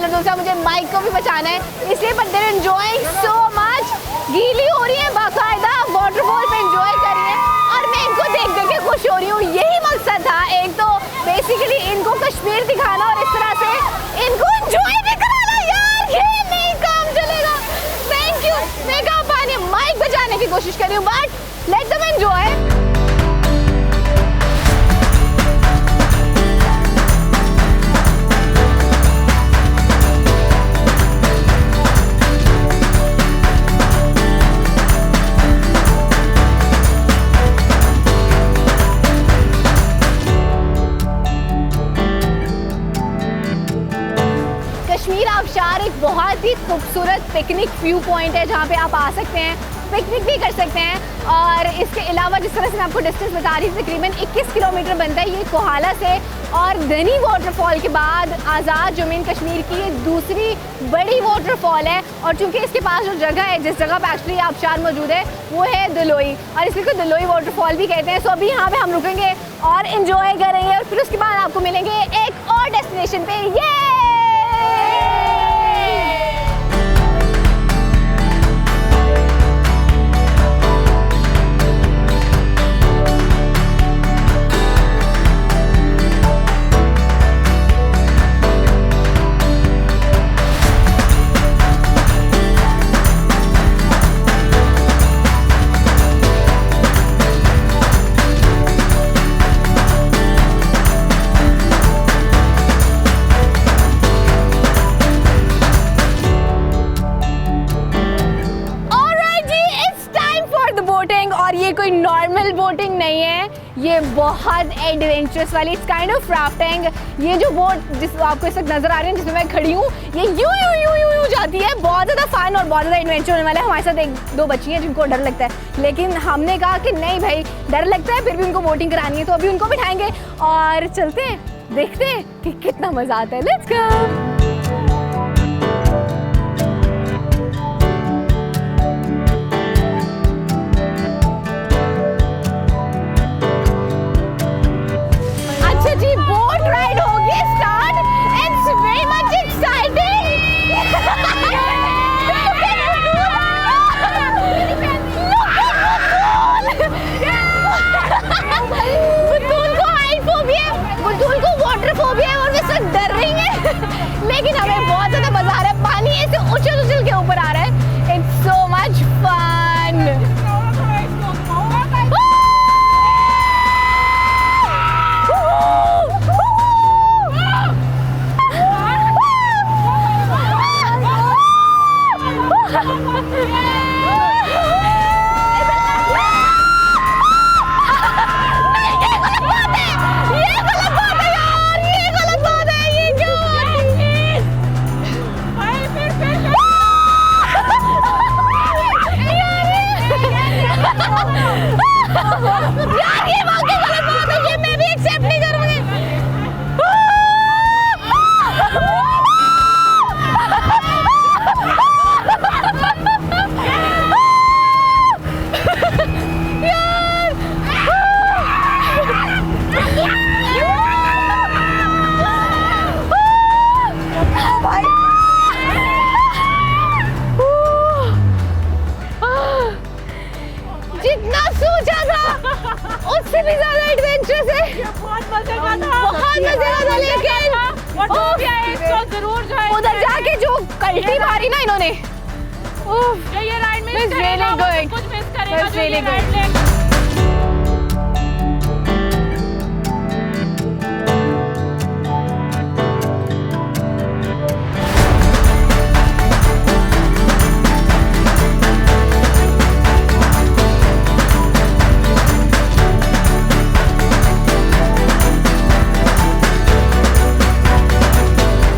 A: दूसरा मुझे माइक को भी बचाना है, इसलिए but they are enjoying so much. गीली हो रही है, बाकायदा वाटरफॉल पे एंजॉय कर रही है और मैं इनको देख देख के खुश हो रही हूँ। यही मकसद था, एक तो बेसिकली इनको कश्मीर दिखाना और इस तरह से इनको एंजॉय भी कराना। यार ये नहीं काम चलेगा। Thank you. मैं कहा पानी माइक बचाने की कोशिश कर रही हूँ, but let them enjoy. Kashmir आबशार एक बहुत ही खूबसूरत पिकनिक व्यू पॉइंट है जहाँ पे आप आ सकते हैं, पिकनिक भी कर सकते हैं। और इसके अलावा जिस तरह से मैं आपको डिस्टेंस बता रही थी, तकरीबन 21 किलोमीटर बनता है ये कोहाला से। और धनी वाटरफॉल के बाद आज़ाद जम्मू कश्मीर की ये दूसरी बड़ी वाटरफॉल है। और चूँकि इसके पास जो जगह है, जिस जगह पर एक्चुअली आबशार मौजूद है, वो है दलोई, और इसलिए को दलोई वाटरफॉल भी कहते हैं। सो अभी यहाँ पे हम रुकेंगे और इन्जॉय करेंगे और फिर उसके बाद आपको मिलेंगे एक और डेस्टिनेशन पे। ये कोई नॉर्मल बोटिंग नहीं है, ये बहुत एडवेंचरस वाली, इट्स काइंड ऑफ राफ्टिंग। ये जो बोट जिस आपको इस वक्त नजर आ रही है जिसमें मैं खड़ी हूँ, ये यूं जाती है। बहुत ज़्यादा फन और बहुत ज़्यादा एडवेंचर होने वाला है। हमारे साथ एक दो बच्ची हैं जिनको डर लगता है, लेकिन हमने कहा कि नहीं भाई डर लगता है फिर भी उनको बोटिंग करानी है, तो अभी उनको बिठाएंगे और चलते हैं, देखते हैं कि कितना मज़ा आता है। Let's go. जी बोट राइड हो गई start, it's very much exciting. बुलबुल को हाइट फोबिया है, बुलबुल को वाटर फोबिया है और वे सब डर रही है, लेकिन हमें बहुत ज्यादा मजा आ रहा है। पानी ऐसे उछल के ऊपर आ रहा है, इट्स सो मच फन। यार ये वाकई गलत बात है, ये मैं भी एक्सेप्ट नहीं करूंगी। जितना सोचा था उससे भी ज्यादा एडवेंचरस है।
D: बहुत मजे का था,
A: बहुत मजे का था, लेकिन
D: जरूर जाए
A: उधर जाके जो कल्टी मारी ना इन्होंने,
D: जो ये राइड मिस
A: It's
D: करेगा
A: really
D: वो
A: good.
D: कुछ मिस करेगा
A: It's
D: जो ये
A: really
D: राइड
A: good.
D: लेगा।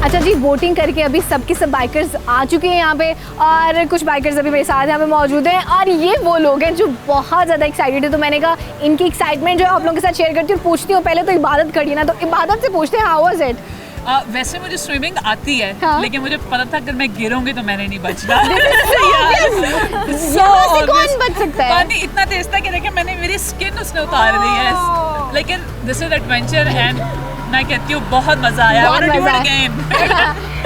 D: अच्छा जी, बोटिंग करके अभी सबके सब बाइकर्स आ चुके हैं यहाँ पे, और कुछ बाइकर्स अभी मेरे साथ यहाँ पे मौजूद हैं, और ये वो लोग हैं जो बहुत ज़्यादा एक्साइटेड है। तो मैंने कहा इनकी एक्साइटमेंट जो आप लोगों के साथ शेयर करती हूँ, पूछती हूँ। पहले तो इबादत खड़ी है ना, तो इबादत से पूछते हैं हाउ वाज इट। वैसे मुझे स्विमिंग आती है,
A: हाँ?
D: लेकिन मुझे पता था अगर मैं गिरूंगी तो मैंने नहीं बचना।
A: यहाँ से कौन बच सकता है?
D: पानी इतना तेज था कि देखिए मैंने मेरी स्किन उसने उतार दी है, लेकिन दिस इज एडवेंचर एंड मैं कहती हूँ बहुत मजा आया।
A: बहुत मजा आया।
D: गेम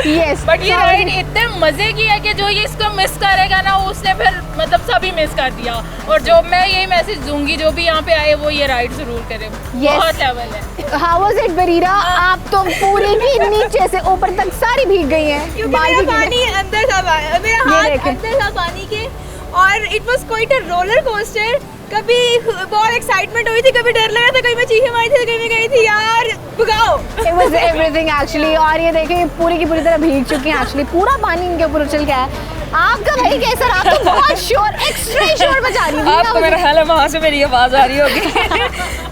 A: यस,
D: बट ये राइड इतने मजे की है कि जो ये इसको मिस करेगा ना उसने फिर मतलब सभी मिस कर दिया। और जो मैं यही मैसेज दूंगी जो भी यहाँ पे आए वो ये राइड जरूर करे, बहुत लेवल है।
A: How was it Bareera? आप तो पूरी की नीचे से ऊपर तक सारी भीग गई हैं,
F: क्योंकि मेरा पानी अंदर था, मेरा हाथ अंदर था पानी के, और it was quite a roller coaster. कभी बहुत एक्साइटमेंट हुई थी, कभी डर लगा था, कभी मैं चीखें मारी थी, कभी मैं गई थी यार भगाओ।
A: It was everything actually। और ये देखिए पूरी की पूरी तरह भीग चुकी हैं एक्चुअली, पूरा पानी इनके ऊपर उछल गया है। आपका भाई कैसा रहा? आप तो बहुत शोर, एक्स्ट्रा शोर बचा रही थी।
G: आपको मेरा ख्याल है वहाँ से मेरी आवाज़ आ रही होगी।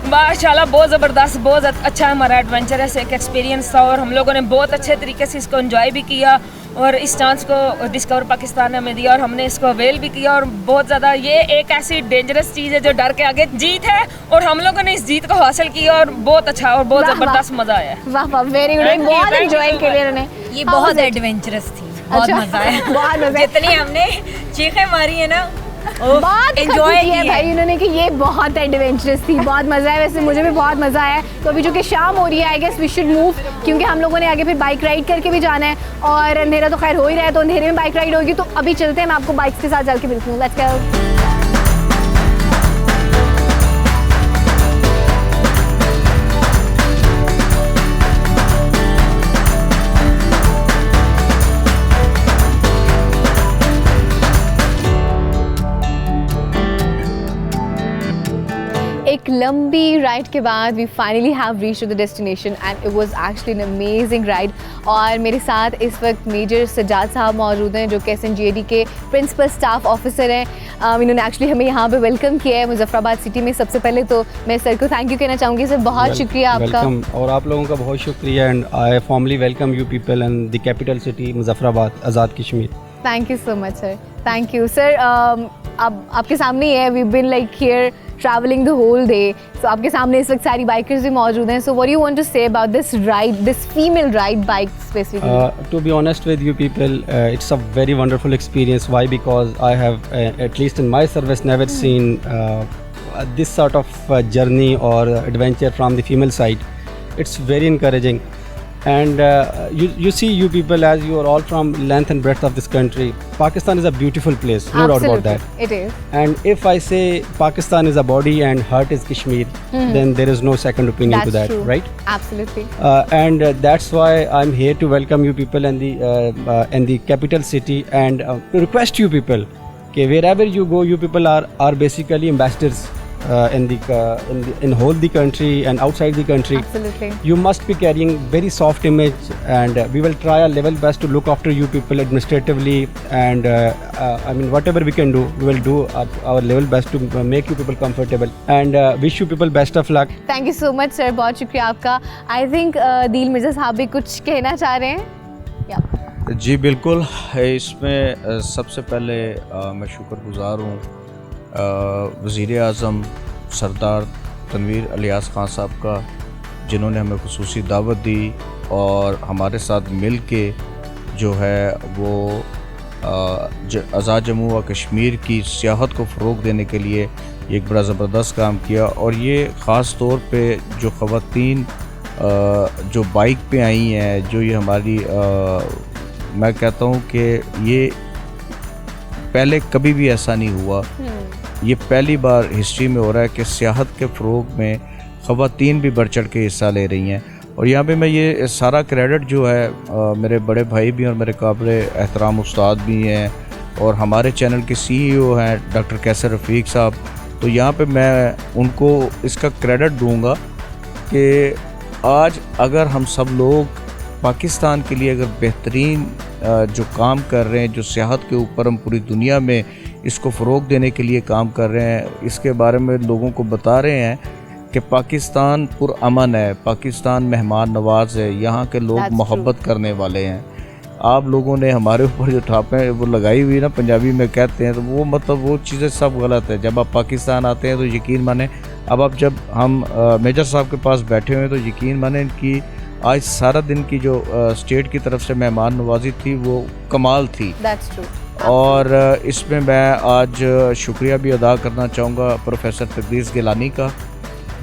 G: माशाल्लाह बहुत ज़बरदस्त, बहुत अच्छा हमारा एडवेंचरस एक एक्सपीरियंस था, और हम लोगों ने बहुत अच्छे तरीके से इसको एंजॉय भी किया, और इस चांस को डिस्कवर पाकिस्तान ने हमें दिया और हमने इसको अवेल भी किया। और बहुत ज़्यादा ये एक ऐसी डेंजरस चीज़ है जो डर के आगे जीत है, और हम लोगों ने इस जीत को हासिल किया, और बहुत अच्छा और बहुत ज़बरदस्त मज़ा आया।
A: वाह वाह, वेरी गुड, बहुत एंजॉय किया इन्होंने।
G: ये बहुत एडवेंचरस थी, बहुत
A: अच्छा,
G: मज़ा आया।
A: बहुत मजा।
G: जितनी हमने चीखें मारी है ना,
A: बात
G: एंजॉय
A: की है भाई इन्होंने कि ये बहुत एडवेंचरस थी, बहुत मज़ा है। वैसे मुझे भी बहुत मज़ा आया। तो अभी जो कि शाम हो रही है, I guess we should move, क्योंकि हम लोगों ने आगे फिर बाइक राइड करके भी जाना है, और अंधेरा तो खैर हो ही रहा है, तो अंधेरे में बाइक राइड होगी। तो अभी चलते हैं, मैं आपको बाइक्स के साथ चल के मिलती हूँ। Let's go. एक एक लंबी राइड के बाद we finally have reached the destination and it was actually an amazing ride. और मेरे साथ इस वक्त मेजर सज्जाद साहब मौजूद हैं जो कि SNGAD के प्रिंसिपल स्टाफ ऑफिसर हैं। इन्होंने एक्चुअली हमें यहाँ पे वेलकम किया है मुजफ्फराबाद सिटी में। सबसे पहले तो मैं सर को थैंक यू कहना चाहूँगी सर, बहुत शुक्रिया आपका।
H: और आप लोगों का बहुत शुक्रिया and I formally welcome you people and the capital city Muzaffarabad Azad Kashmir.
A: Thank you so much sir, thank you sir. अब आपके सामने ही है, we been like here travelling the whole day, so आपके सामने इस वक्त सारी बाइकर्स भी मौजूद हैं। So what you want to say about this ride, this female ride bike specifically?
H: To be honest with you people, it's a very wonderful experience. Why? Because I have at least in my service never seen this sort of journey or adventure from the female side. It's very encouraging. And you see, you people, as you are all from length and breadth of this country, Pakistan is a beautiful place, no doubt about that.
A: It is.
H: And if I say Pakistan is a body and heart is Kashmir, then there is no second opinion to that,
A: true.
H: right?
A: Absolutely.
H: And that's why I'm here to welcome you people in the capital city and to request you people, okay, wherever you go, you people are basically ambassadors. In whole the country and outside the country.
A: Absolutely.
H: You must be carrying very soft image, and we will try our level best to look after you people administratively, and I mean whatever we can do, we will do our level best to make you people comfortable, and wish you people best of luck.
A: Thank you so much sir, बहुत शुक्रिया आपका। I think दिल मिर्ज़ा साहब भी कुछ कहना चाह रहे हैं। Yeah.
I: जी बिल्कुल, इसमें सबसे पहले मैं शुक्रगुज़ार हूँ वज़ीर आज़म सरदार तनवीर इलियास खान साहब का, जिन्होंने हमें खुसूसी दावत दी और हमारे साथ मिल के जो है वो आज़ाद जम्मू व कश्मीर की सियाहत को फ़रोग़ देने के लिए एक बड़ा ज़बरदस्त काम किया। और ये ख़ास तौर पे जो ख़वातीन जो बाइक पे आई हैं, जो ये हमारी मैं कहता हूँ कि ये पहले कभी भी ऐसा नहीं हुआ, ये पहली बार हिस्ट्री में हो रहा है कि सियाहत के फ़रोग़ में ख़वातीन भी बढ़ चढ़ के हिस्सा ले रही हैं। और यहाँ पे मैं ये सारा क्रेडिट जो है मेरे बड़े भाई भी और मेरे काबिल एहतराम उस्ताद भी हैं और हमारे चैनल के CEO हैं डॉक्टर कैसर रफ़ीक साहब, तो यहाँ पे मैं उनको इसका क्रेडिट दूँगा कि आज अगर हम सब लोग पाकिस्तान के लिए अगर बेहतरीन जो काम कर रहे हैं, जो सियाहत के ऊपर हम पूरी दुनिया में इसको फ़रोग़ देने के लिए काम कर रहे हैं, इसके बारे में लोगों को बता रहे हैं कि पाकिस्तान पुरअमन है, पाकिस्तान मेहमान नवाज़ है, यहाँ के लोग मोहब्बत करने वाले हैं। आप लोगों ने हमारे ऊपर जो ठापें वो लगाई हुई ना, पंजाबी में कहते हैं, तो वो मतलब वो चीज़ें सब गलत है। जब आप पाकिस्तान आते हैं तो यकीन माने, अब जब हम मेजर साहब के पास बैठे हुए हैं तो यकीन माने इनकी आज सारा दिन की जो स्टेट की तरफ से मेहमान नवाजी थी वो कमाल थी।
A: That's true.
I: और इसमें मैं आज शुक्रिया भी अदा करना चाहूँगा प्रोफेसर तकदीस गिलानी का,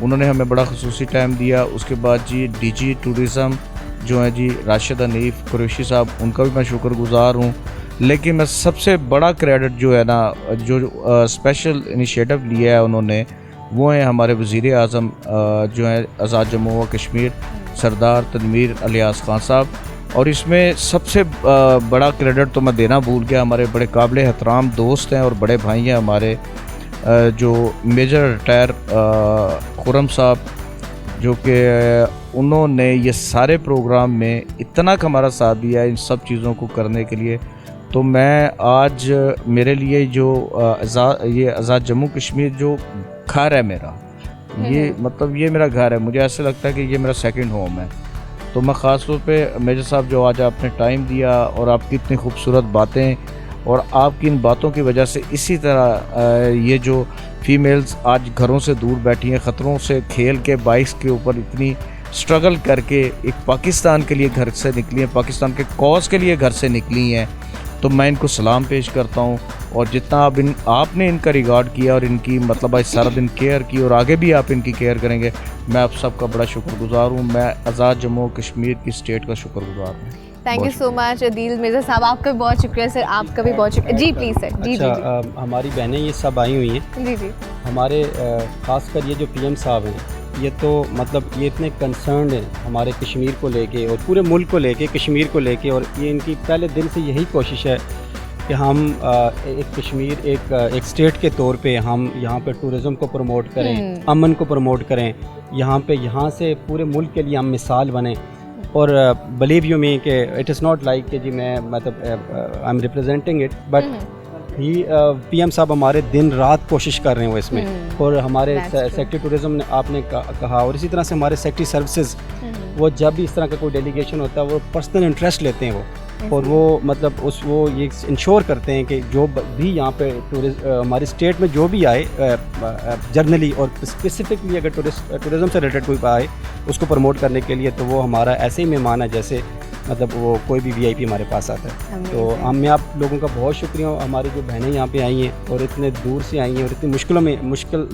I: उन्होंने हमें बड़ा खुसूसी टाइम दिया। उसके बाद जी DG टूरिज़म जो है जी राशिद हनीफ कुरैशी साहब, उनका भी मैं शुक्रगुज़ार हूँ। लेकिन मैं सबसे बड़ा क्रेडिट जो है ना, जो स्पेशल इनिशिएटिव लिया है उन्होंने, वो हैं हमारे वज़ीर आज़म जो हैं आज़ाद जम्मू व कश्मीर सरदार तनवीर इलियास खान साहब। और इसमें सबसे बड़ा क्रेडिट तो मैं देना भूल गया, हमारे बड़े काबिल एहतराम दोस्त हैं और बड़े भाई हैं हमारे जो मेजर रिटायर खुरम साहब, जो कि उन्होंने ये सारे प्रोग्राम में इतना हमारा साथ दिया है इन सब चीज़ों को करने के लिए। तो मैं आज मेरे लिए जो ये आज़ाद जम्मू कश्मीर जो घर है मेरा, ये मतलब ये मेरा घर है, मुझे ऐसा लगता है कि ये मेरा सेकंड होम है। तो मैं ख़ास तौर पे मेजर साहब जो आज आपने टाइम दिया और आपकी इतनी खूबसूरत बातें और आपकी इन बातों की वजह से इसी तरह ये जो फीमेल्स आज घरों से दूर बैठी हैं, ख़तरों से खेल के बाइक्स के ऊपर इतनी स्ट्रगल करके एक पाकिस्तान के लिए घर से निकली हैं, पाकिस्तान के कॉज के लिए घर से निकली हैं, तो मैं इनको सलाम पेश करता हूँ। और जितना आपने इनका रिगार्ड किया और इनकी मतलब आज सारा दिन केयर की और आगे भी आप इनकी केयर करेंगे, मैं आप सबका बड़ा शुक्रगुज़ार हूँ। मैं आज़ाद जम्मू कश्मीर की स्टेट का शुक्रगुज़ार हूँ।
A: Thank you so much Adeel Mirza साहब, आपका भी बहुत शुक्रिया सर, आपका भी बहुत शुक्रिया। जी प्लीज़ सर। जी
H: अच्छा, हमारी बहनें ये सब आई हुई हैं।
A: जी जी।
H: हमारे ख़ासकर ये जो PM साहब हैं, ये तो मतलब ये इतने कंसर्न हैं हमारे कश्मीर को लेके और पूरे मुल्क को लेके, कश्मीर को लेके, और ये इनकी पहले दिन से यही कोशिश है कि हम एक कश्मीर एक स्टेट के तौर पे हम यहाँ पे टूरिज़म को प्रमोट करें, अमन को प्रमोट करें, यहाँ से पूरे मुल्क के लिए हम मिसाल बने। और बिलीव यू मी कि इट इज़ नॉट लाइक कि जी मैं मतलब I am representing it, but he PM साहब हमारे दिन रात कोशिश कर रहे हैं वो इसमें। और हमारे सेक्रेटरी टूरिज़म ने आपने कहा, और इसी तरह से हमारे सेक्रेटरी सर्विसेज वो जब भी इस तरह का कोई डेलीगेशन होता है वो पर्सनल इंटरेस्ट लेते हैं वो, और वो मतलब वो ये इंश्योर करते हैं कि जो भी यहाँ पे हमारी स्टेट में जो भी आए जर्नली और स्पेसिफिकली अगर टूरिज़म से रिलेटेड कोई आए उसको प्रमोट करने के लिए, तो वो हमारा ऐसे ही मेहमान है जैसे मतलब वो कोई भी वीआईपी हमारे पास आता है। तो मैं आप लोगों का बहुत शुक्रिया, हमारी जो बहनें यहाँ पे आई हैं और इतने दूर से आई हैं और इतनी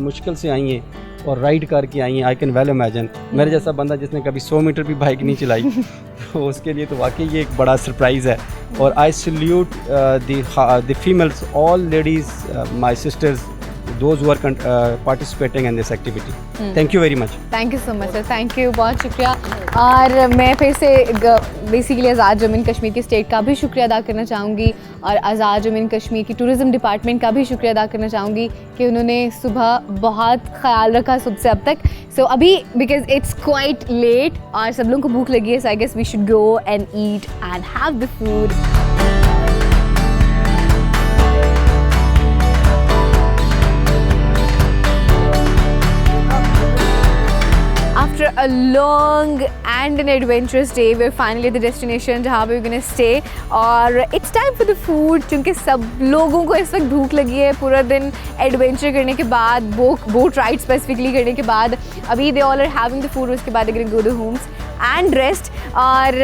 H: मुश्किल से आई हैं और राइड करके आई हैं। आई कैन वेल इमेजिन मेरे जैसा बंदा जिसने कभी 100 मीटर भी बाइक नहीं चलाई तो उसके लिए तो वाकई ये एक बड़ा सरप्राइज़ है। और I salute the females, all ladies, my sisters, those who are participating in this activity. Thank you very much.
A: Thank you so much sir, thank you, बहुत शुक्रिया। और मैं फिर से basically Azad Jammu and Kashmir की स्टेट का भी शुक्रिया अदा करना चाहूँगी और आज़ाद जम्मू एंड कश्मीर की टूरिज़म डिपार्टमेंट का भी शुक्रिया अदा करना चाहूँगी कि उन्होंने सुबह बहुत ख्याल रखा सुबह से अब तक। सो अभी बिकॉज इट्स क्वाइट लेट और सब लोगों को भूख लगी है, so I guess we should go and eat and have the food. After a long and an adventurous day, we're finally at the destination जहाँ पे we're gonna stay और it's time for the food क्योंकि सब लोगों को इस वक्त भूख लगी है पूरा दिन एडवेंचर करने के बाद, बोट राइड स्पेसिफिकली करने के बाद। अभी they all are having the food, उसके बाद they're gonna go to homes and rest। और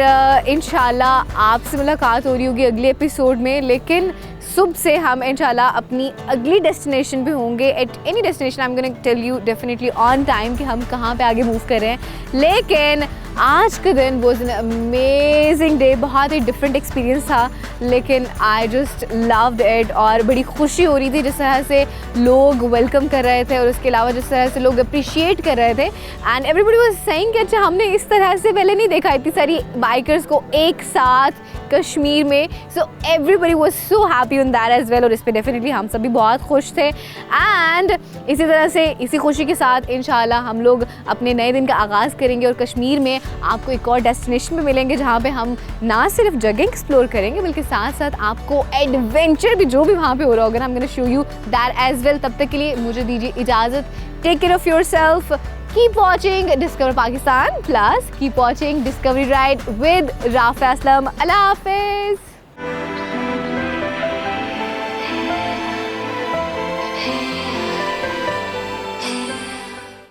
A: इंशाल्लाह आपसे मुलाकात हो रही होगी अगले एपिसोड में, लेकिन सुबह से हम इंशाल्लाह अपनी अगली डेस्टिनेशन पे होंगे। At any destination I am gonna tell you definitely on time कि हम कहाँ पे आगे मूव कर रहे हैं। लेकिन आज का दिन वाज एन अमेजिंग डे, बहुत ही डिफरेंट एक्सपीरियंस था, लेकिन आई जस्ट लव्ड इट और बड़ी खुशी हो रही थी जिस तरह से लोग वेलकम कर रहे थे और उसके अलावा जिस तरह से लोग अप्रिशिएट कर रहे थे। एंड एवरीबडी वाज सेइंग कि अच्छा हमने इस तरह से पहले नहीं देखा इतनी सारी बाइकर्स को एक साथ कश्मीर में। So everybody was so happy on that as well और इस पर डेफिनेटली हम सभी बहुत खुश थे। एंड इसी तरह से इसी खुशी के साथ इंशाल्लाह हम लोग अपने नए दिन का आगाज़ करेंगे और कश्मीर में आपको एक और डेस्टिनेशन पे मिलेंगे जहाँ पे हम ना सिर्फ जगह एक्सप्लोर करेंगे बल्कि साथ साथ आपको एडवेंचर भी जो भी वहाँ पे हो रहा होगा ना, I am gonna show you that as well. तब तक के लिए मुझे दीजिए इजाज़त। Take care of yourself, keep watching discover Pakistan plus keep watching discovery ride with Rafia Aslam. अल्लाह हाफिज़।